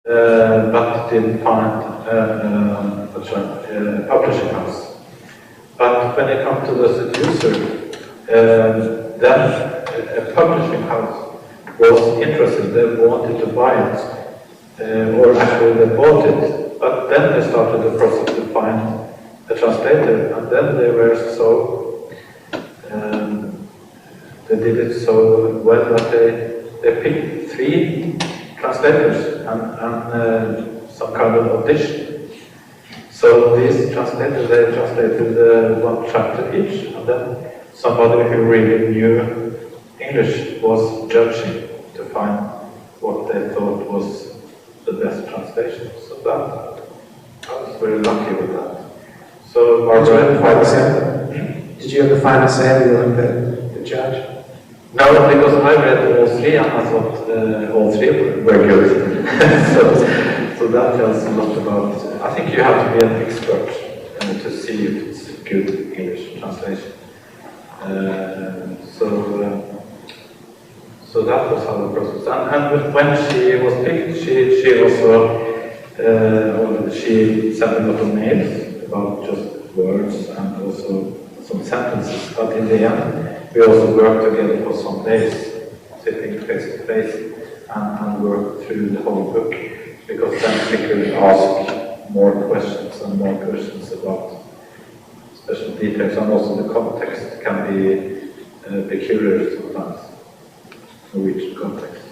but didn't find a publishing house. But when it comes to the seducer, then a publishing house was interested, they wanted to buy it, or actually they bought it, but then they started the process to find a translator, and then they were so, they did it so well that they picked 3 translators and some kind of audition. So these translators, they translated 1 chapter each, and then somebody who really knew English was judging to find what they thought was the best translation. So I was very lucky with that. So Barbara, did you ever find a say like the judge? No, because I read all 3 and I thought all 3 were good. so that tells a lot about. I think you have to be an expert to see if it's a good English translation. So that was how the process. And when she was picked, she also she sent a lot of mails about just words and also some sentences. But in the end, we also worked together for some days, sitting face to face and work through the whole book, because then we could ask more questions about special details, and also the context can be peculiar sometimes, Norwegian context.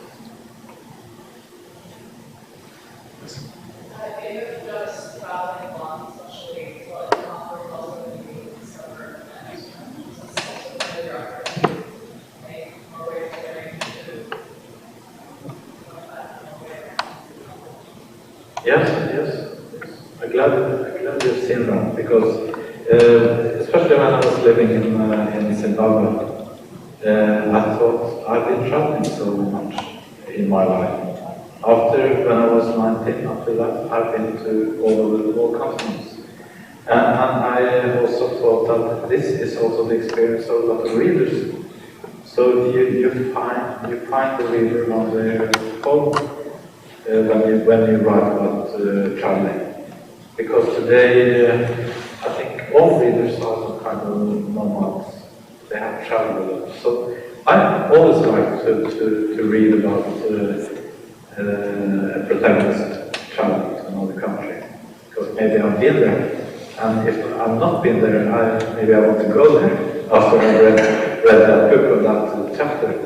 Yes. I'm glad you've seen that, because especially when I was living in Zimbabwe, I thought I've been traveling so much in my life. When I was 19, after that, I've been to all continents. And I also thought that this is also the experience of a lot of readers. So you find the reader on their home. When you write about traveling, because today I think all readers are some kind of nomads. They have traveled a lot. So I always like to read about a protagonist traveling to another country, because maybe I've been there, and if I've not been there, maybe I want to go there after I read that book or that chapter.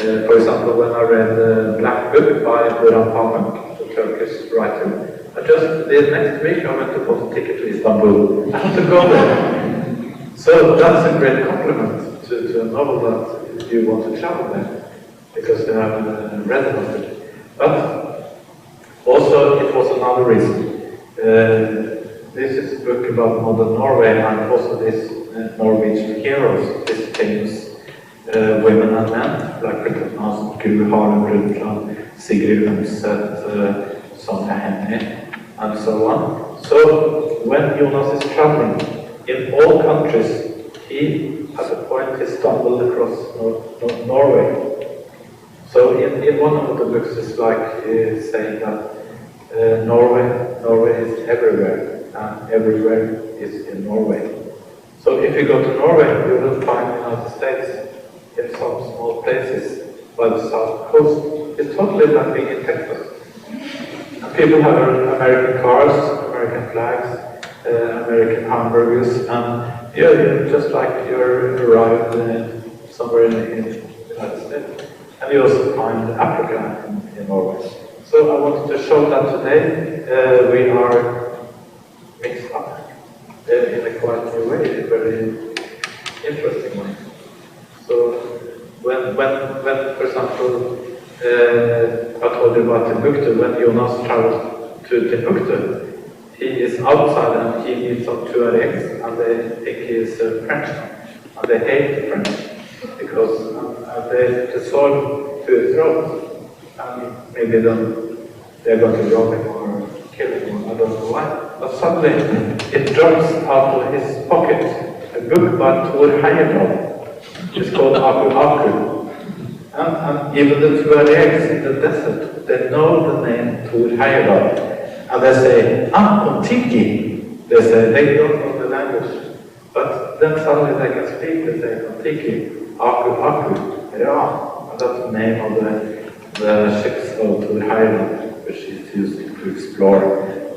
For example, when I read the Black Book by Burhan Pamuk, the Turkish writer, the next week I went to book a ticket to Istanbul. I had to go there. So that's a great compliment to a novel that you want to travel there, because you have read about it. But also it was another reason. This is a book about modern Norway, and also these Norwegian heroes, these famous women and men, like Gru Harlem Brundtland, Sigrid Undset, Sonja Henie, and so on. So when Jonas is traveling in all countries, he, at a point, he stumbled across Norway. So in one of the books, it's like saying that Norway is everywhere, and everywhere is in Norway. So if you go to Norway, you will find the United States in some small places by the south coast. It's totally like being in Texas. And people have American cars, American flags, American hamburgers, and you're just like you're arrived somewhere in the United States. And you also find Africa in Norway. So I wanted to show that today we are mixed up in a quite new way, a very interesting way. So when for example, I told you about Timbuktu, when Jonas travels to Timbuktu, he is outside and he meets some Tuaregs, and they think he is French, and they hate the French because they sword to his throat, and maybe then they're going to rob him or kill him, or I don't know why. But suddenly it drops out of his pocket a book by Thor Heyerdahl. It's called Aku Aku. And even the Tuaregs in the desert, they know the name Thor Heyerdahl, and they say, Kontiki. They say, they don't know the language. But then suddenly they can speak, they say, Kontiki, Aku, yeah. And that's the name of the ships of Thor Heyerdahl, which is used to explore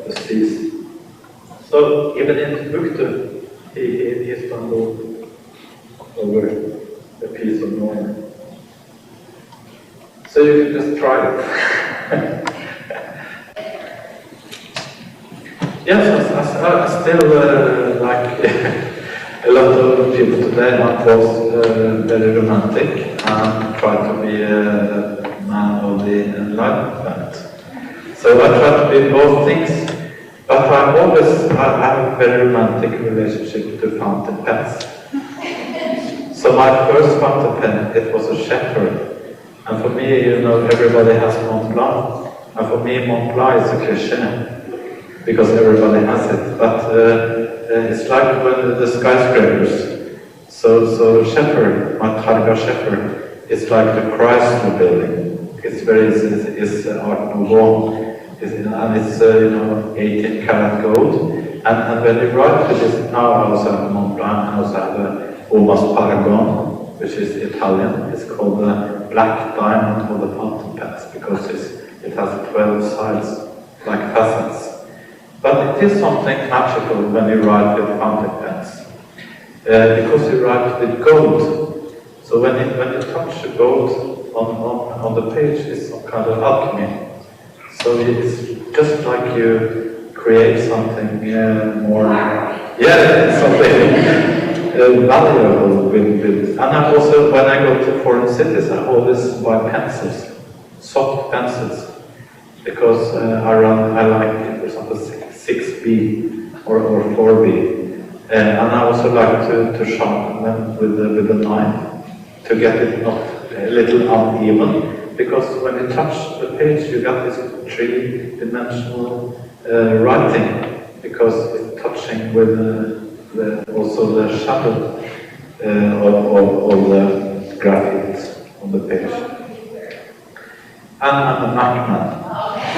the seas. So even in Timbuktu, he stumbled over a piece of Norway. So you can just try it. Yes, I still like a lot of people today are both very romantic and try to be a man of the enlightenment. So I try to be both things, but I have a very romantic relationship to fountain pens. So my first fountain pen, it was a shepherd. And for me, you know, everybody has Mont Blanc. And for me, Mont Blanc is a cliché, because everybody has it. But it's like when the skyscrapers. So shepherd, my Targa shepherd, it's like the Chrysler building. It's Art Nouveau. And it's, 18 karat gold. And when you write with this, now I also have Mont Blanc, I also have Almost Paragon, which is Italian. It's called the Black Diamond of the fountain pens because it has 12 sides, like facets. But it is something magical when you write with fountain pens, because you write with gold. So when you touch the gold on the page, it's some kind of alchemy. So it's just like you create something more, something valuable with. And I also, when I go to foreign cities, I always buy pencils, soft pencils, because I like, for example, 6B or 4B. And I also like to sharpen them with a knife to get it not a little uneven, because when you touch the page, you got this three-dimensional writing, because it's touching with also the shadow of the graphics on the page. And I'm a Mac man.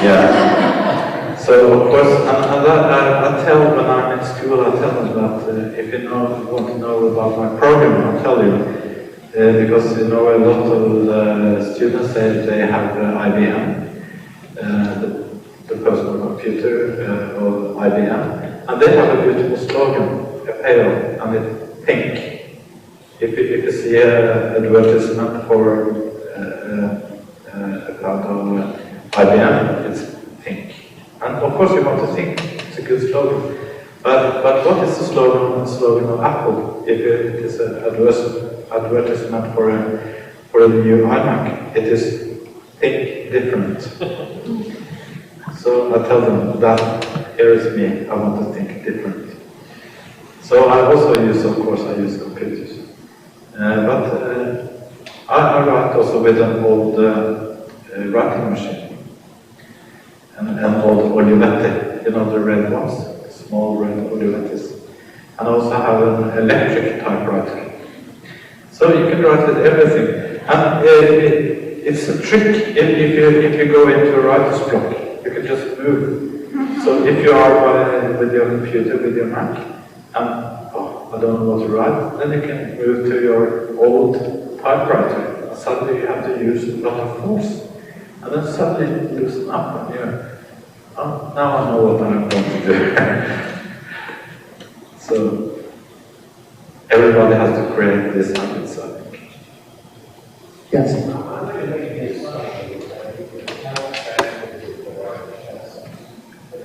Yeah. So of course, and that I tell when I'm in school, I tell them that if you want to know about my program, I'll tell you. Because a lot of the students say they have IBM, the personal computer of IBM, and they have a beautiful slogan, a pale, and it's pink. If you see an advertisement for a cloud of IBM, it's pink. And of course you want to think it's a good slogan. But what is the slogan of Apple if it is an advertisement for a new iMac? It is think different. So I tell them that here is me, I want to think different. So I also use, of course, I use computers. But I write also with an old writing machine. An old Olivetti, the red ones, small red Olivettis. And I also have an electric typewriter. So you can write with everything. And it's a trick if you go into a writer's block, you can just move. So if you are with your computer, with your Mac, and I don't know what to write, then you can move to your old typewriter. Suddenly you have to use a lot of force. And then suddenly you loosen up and you're, now I know what I'm going to do. So everybody has to create this habits, I think. Yes.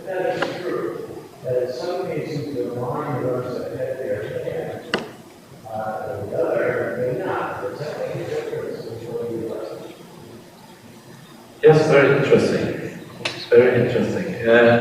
That is true. That in some cases the mind runs ahead there, the other may not. Does that make a difference in what you listen? Yes, very interesting. Very interesting.